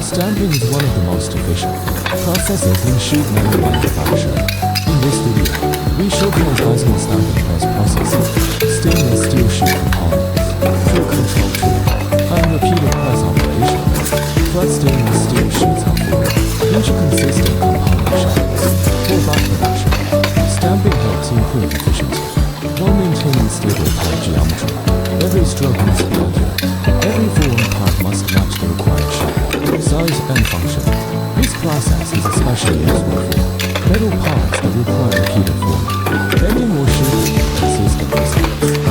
Stamping is one of the most efficient processes in sheet metal manufacturing. In this video, we showcase Heisman stamping press processes, stainless steel sheet components, tool control tool, and repeated press operations. Flat stainless steel sheets are full, each consistent component shapes. For back production, stamping helps improve efficiency while maintaining stable part geometry. Every stroke must be accurate. Every formed part must match the required shape, size, and function. This process is especially useful for metal parts that require repeated forming, bending or shaping consistent results.